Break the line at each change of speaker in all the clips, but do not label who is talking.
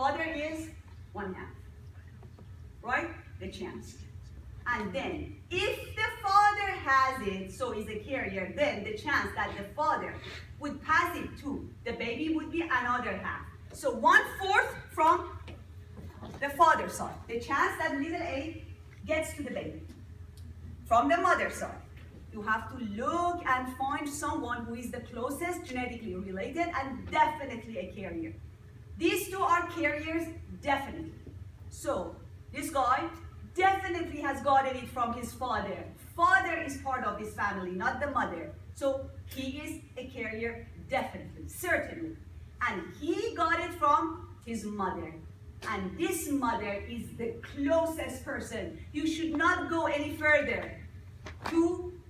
father is 1/2. Right? The chance. And then, if the father has it, so is a carrier, then the chance that the father would pass it to the baby would be another 1/2. So 1/4 from the father's side. The chance that little a gets to the baby. From the mother's side, you have to look and find someone who is the closest genetically related and definitely a carrier. These two are carriers, definitely. So, this guy definitely has gotten it from his father. Father is part of this family, not the mother. So, he is a carrier, definitely, certainly. And he got it from his mother. And this mother is the closest person. You should not go any further to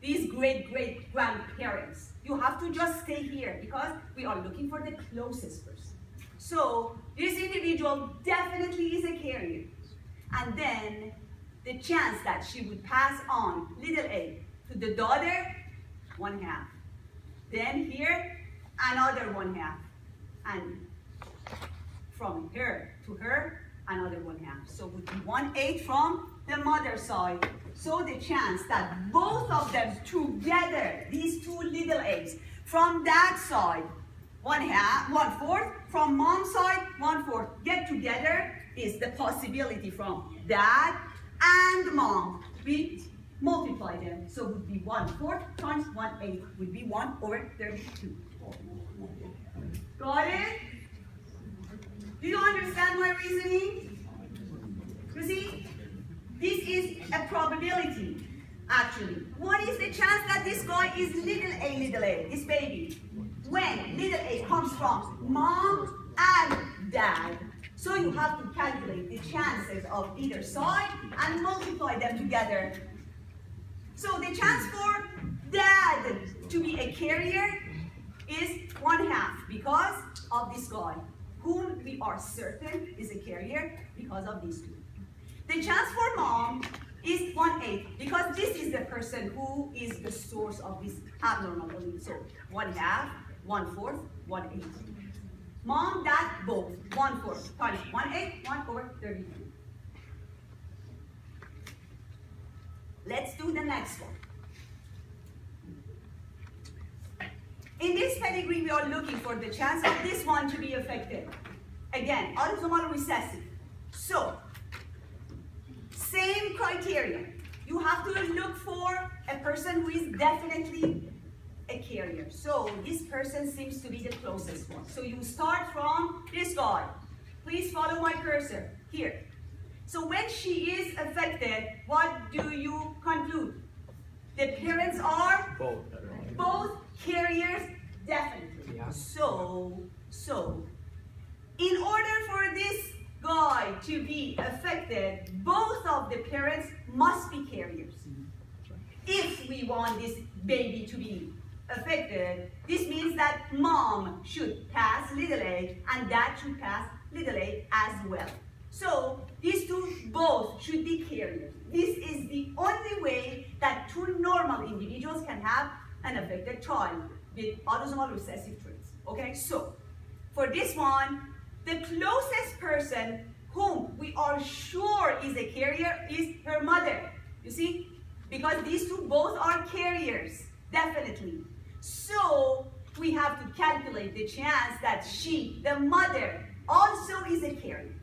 these great-great-grandparents. You have to just stay here because we are looking for the closest person. So this individual definitely is a carrier. And then the chance that she would pass on little a to the daughter, 1/2. Then here, another 1/2. And from her to her, another 1/2. So it would be 1/8 from the mother's side. So the chance that both of them together, these two little a's, from that side, 1/4, from mom's side, 1/4, get together is the possibility from dad and mom. We multiply them. So it would be 1/4 times 1/8 would be 1/32. Got it? Do you understand my reasoning? You see, this is a probability, actually. What is the chance that this guy is little a, this baby? When little a comes from mom and dad. So you have to calculate the chances of either side and multiply them together. So the chance for dad to be a carrier is 1/2 because of this guy, whom we are certain is a carrier because of these two. The chance for mom is 1/8 because this is the person who is the source of this abnormal allele. So 1/2, 1/4, 1/8. Mom, dad, both. 1/4 times 1/8, 1/32. Let's do the next one. In this pedigree, we are looking for the chance of this one to be affected. Again, autosomal recessive. So, same criteria. You have to look for a person who is definitely a carrier. So, this person seems to be the closest one. So, you start from this guy. Please follow my cursor here. So, when she is affected, what do you conclude? The parents are both carriers, definitely.
Yeah.
So, in order for this guy to be affected, both of the parents must be carriers. If we want this baby to be affected, this means that mom should pass little a and dad should pass little a as well. So, these two both should be carriers. This is the only way that two normal individuals can have an affected child with autosomal recessive traits. Okay, so for this one, the closest person whom we are sure is a carrier is her mother. You see? Because these two both are carriers, definitely. So we have to calculate the chance that she, the mother, also is a carrier.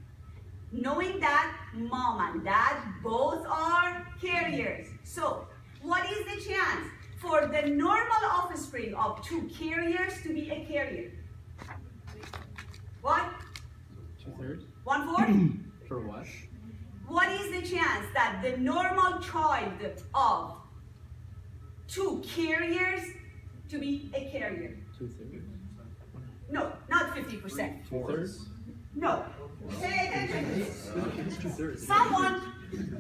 Knowing that mom and dad both are carriers. So, what is the chance for the normal offspring of two carriers to be a carrier? What?
2/3?
1/4?
For what?
What is the chance that the normal child of two carriers to be a carrier?
2/3?
No, not 50%.
2/3?
No. Pay attention to this.
It's 2/3.
Someone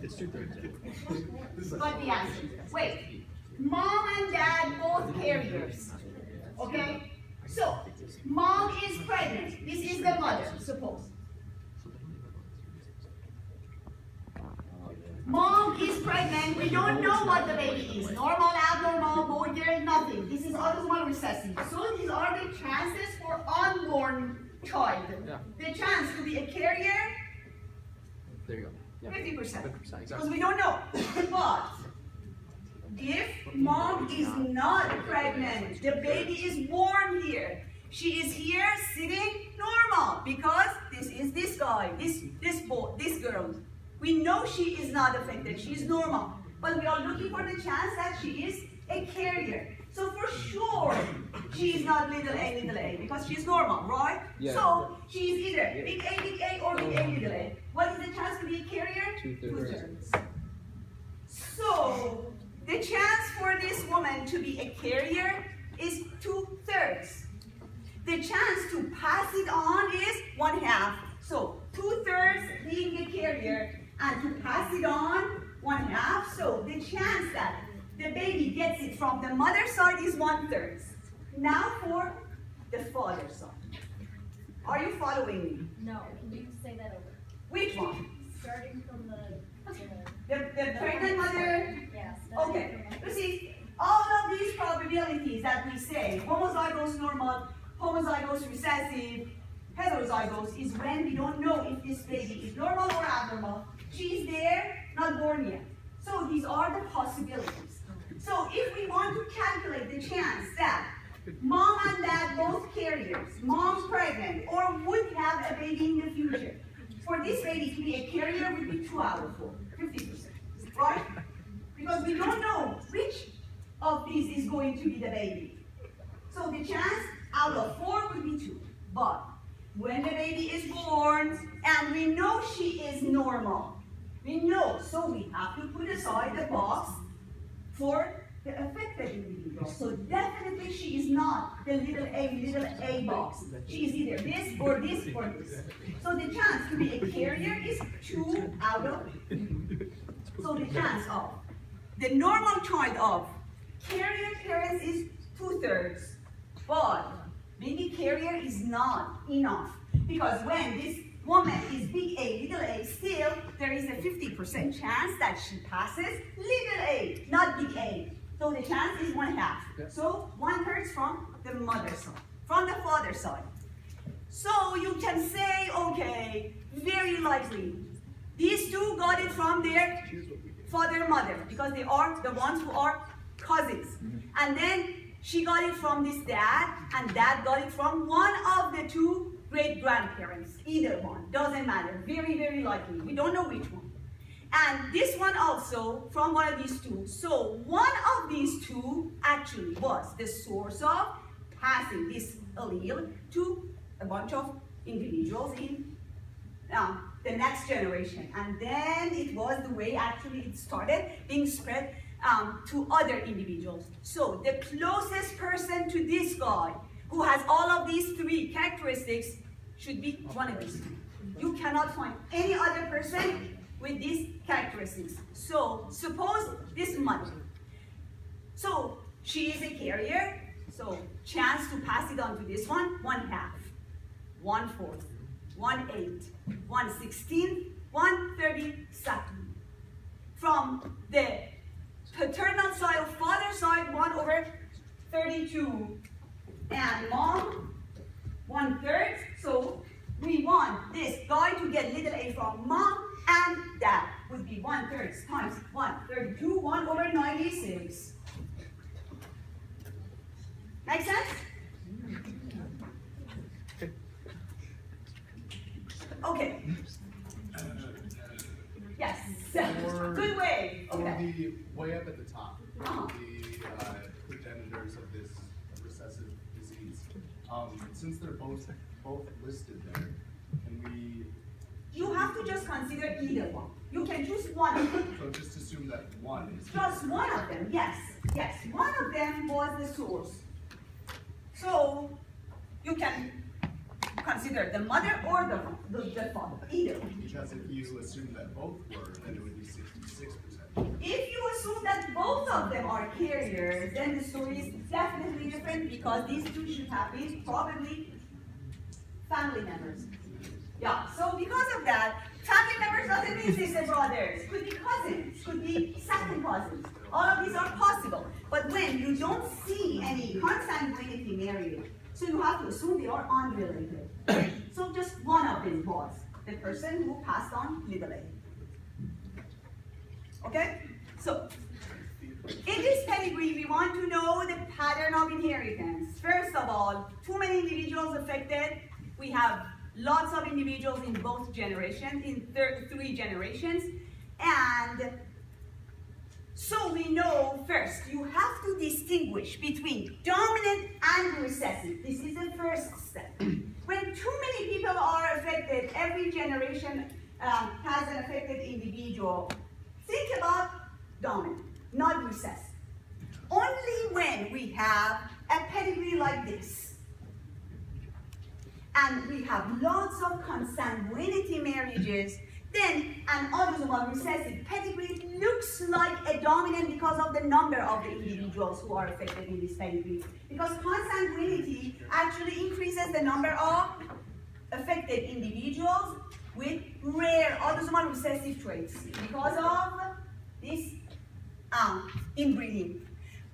It's 2/3.
got the answer. Wait. Mom and dad both carriers. Okay? So, mom is pregnant. This is the mother, suppose. Mom is pregnant. We don't know what the baby is. Normal, abnormal, boy, girl, nothing. This is autosomal recessive. So these are the chances for unborn child,
Yeah.
the chance to be a carrier,
There you go. Yeah.
50%.
50%,
Because
exactly.
we don't know. But if mom is not pregnant, the baby is born here. She is here sitting normal because this is this guy, this boy, this girl. We know she is not affected. She is normal. But we are looking for the chance that she is a carrier. So for sure, she is not little a because she is normal, right?
Yeah.
So she is either big A or big A, little a. What is the chance to be a carrier?
2/3.
So the chance for this woman to be a carrier is 2/3. The chance to pass it on is 1/2. So 2/3 being a carrier and to pass it on 1/2. So the chance that the baby gets it from the mother's side is 1/3. Now for the father's side. Are you following me?
No, can you say that over?
Which one?
Starting from the
The pregnant mother?
yeah,
Okay, you see, all of these probabilities that we say, homozygous normal, homozygous recessive, heterozygous, is when we don't know if this baby is normal or abnormal. She's there, not born yet. So these are the possibilities. So if we want to calculate the chance that mom and dad both carriers, mom's pregnant, or would have a baby in the future, for this baby to be a carrier would be 2 out of 4, 50%, right? Because we don't know which of these is going to be the baby. So the chance out of 4 would be 2. But when the baby is born, and we know she is normal, we know, so we have to put aside the box for the affected individual. So definitely she is not the little a box. She is either this or this or this. So the chance to be a carrier is 2 out of 3. So the chance of the normal child of carrier parents is 2/3. But being a carrier is not enough. Because when this woman is big A, little a, still there is a 50% chance that she passes little a, not big A. So the chance is 1/2.
Yeah.
So 1/3 from the mother's side, from the father's side. So you can say, okay, very likely, these two got it from their father and mother because they are the ones who are cousins. And then she got it from this dad, and dad got it from one of the two great-grandparents. Either one, doesn't matter. Very, very likely. We don't know which one. And this one also from one of these two. So one of these two actually was the source of passing this allele to a bunch of individuals in the next generation. And then it was the way actually it started being spread to other individuals. So the closest person to this guy who has all of these 3 characteristics should be one of these 2. You cannot find any other person with these characteristics. So suppose this mother. So she is a carrier. So chance to pass it on to this one, 1/2, 1/4, 1/8, 1/16, 1/32. From the paternal side of father's side, 1/32. And mom, 1/3. So we want this guy to get little a from mom and dad would be 1/3 times 1/32, 1/96. Make sense? Okay. Yes. Good way.
For
Okay.
the way up at the top,
Uh-huh.
the progenitors of this recessive disease, since they're both listed there, can we?
You have to just consider either one. You can choose one of them.
So just assume that one is.
Just one of them, yes. Yes, one of them was the source. So you can consider the mother or the father, either.
Because if you assume that both were, then it would be 66%.
If you assume that both of them are carriers, then the story is definitely different because these two should have been probably family members. Yeah, so because of that, family members doesn't mean sister brothers. Could be cousins, could be second cousins. All of these are possible. But when you don't see any consanguinity marriage, so you have to assume they are unrelated. So just one of them was the person who passed on little a. Okay? So, in this pedigree, we want to know the pattern of inheritance. First of all, too many individuals affected. We have lots of individuals in both generations, in 3 generations. And so we know first, you have to distinguish between dominant and recessive. This is the first step. When too many people are affected, every generation has an affected individual. Think about dominant, not recessive. Only when we have a pedigree like this, and we have lots of consanguinity marriages, then an autosomal recessive pedigree looks like a dominant because of the number of the individuals who are affected in this pedigree. Because consanguinity actually increases the number of affected individuals with rare autosomal recessive traits because of this inbreeding.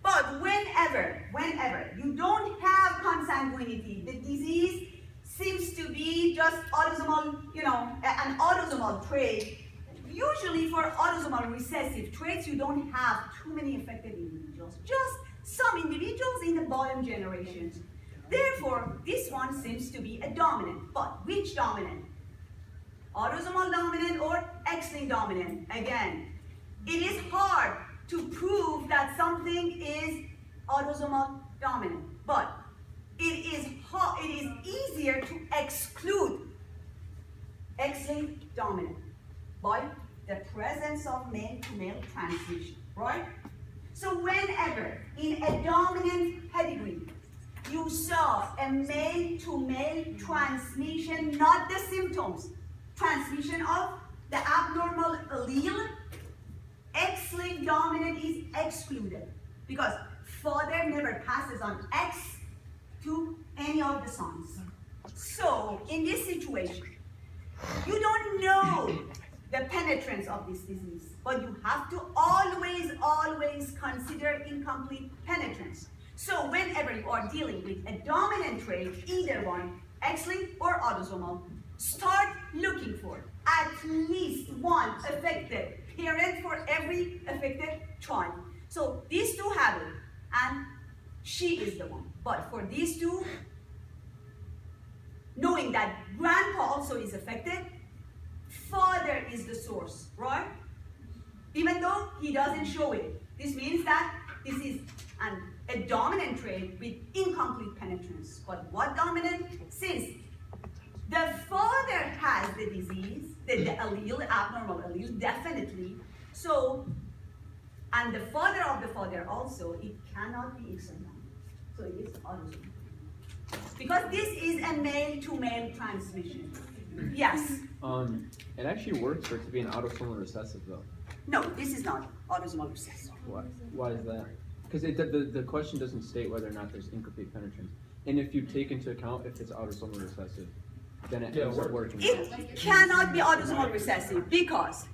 But whenever you don't have consanguinity, the disease seems to be just autosomal, an autosomal trait. Usually for autosomal recessive traits, you don't have too many affected individuals, just some individuals in the bottom generations. Therefore, this one seems to be a dominant. But which dominant? Autosomal dominant or X-linked dominant? Again, it is hard to prove that something is autosomal dominant, but it is easier to exclude X-linked dominant by the presence of male-to-male transmission, right? So whenever in a dominant pedigree you saw a male-to-male transmission, not the symptoms, transmission of the abnormal allele, X-linked dominant is excluded because father never passes on X to any of the sons. So in this situation, you don't know the penetrance of this disease, but you have to always consider incomplete penetrance. So whenever you are dealing with a dominant trait, either one, X-linked or autosomal, start looking for at least one affected parent for every affected child. So these two have it, and she is the one. But for these two, knowing that grandpa also is affected, father is the source, right? Even though he doesn't show it. This means that this is a dominant trait with incomplete penetrance. But what dominant? Since the father has the disease, the allele, abnormal allele, definitely. So, and the father of the father also, it cannot be X-linked. So it is autosomal. Because this is a male-to-male transmission. Yes?
It actually works for it to be an autosomal recessive, though.
No, this is not autosomal recessive.
Why is that? Because the question doesn't state whether or not there's incomplete penetrance. And if you take into account if it's autosomal recessive, then it ends up working.
It cannot be autosomal recessive because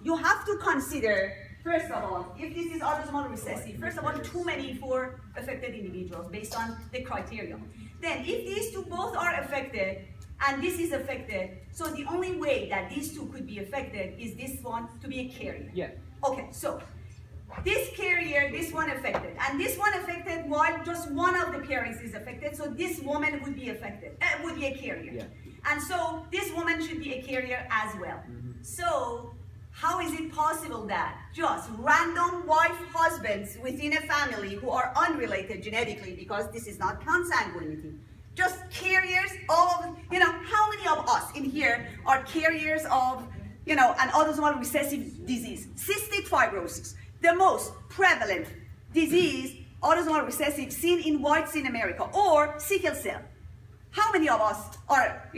you have to consider, first of all, if this is autosomal recessive, first of all, too many for affected individuals based on the criteria. Then if these two both are affected and this is affected, so the only way that these two could be affected is this one to be a carrier.
Yeah.
Okay, so this carrier, this one affected, and this one affected while just one of the parents is affected, so this woman would be affected, would be a carrier.
Yeah.
And so this woman should be a carrier as well.
Mm-hmm.
So how is it possible that just random wife husbands within a family who are unrelated genetically, because this is not consanguinity, just carriers, all of, how many of us in here are carriers of, an autosomal recessive disease? Cystic fibrosis, the most prevalent disease, autosomal recessive, seen in whites in America, or sickle cell. How many of us are,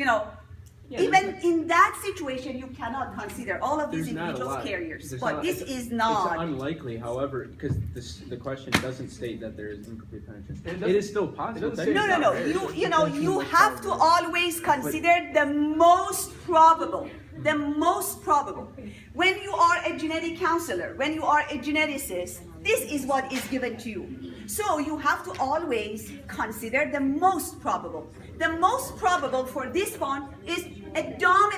even in that situation, you cannot consider all of these individuals carriers. But this is not.
It's unlikely, however, because the question doesn't state that there is incomplete penetrance. It is still possible.
No. You have to always consider the most probable. The most probable. When you are a genetic counselor, when you are a geneticist, this is what is given to you. So you have to always consider the most probable. The most probable for this one is a dominant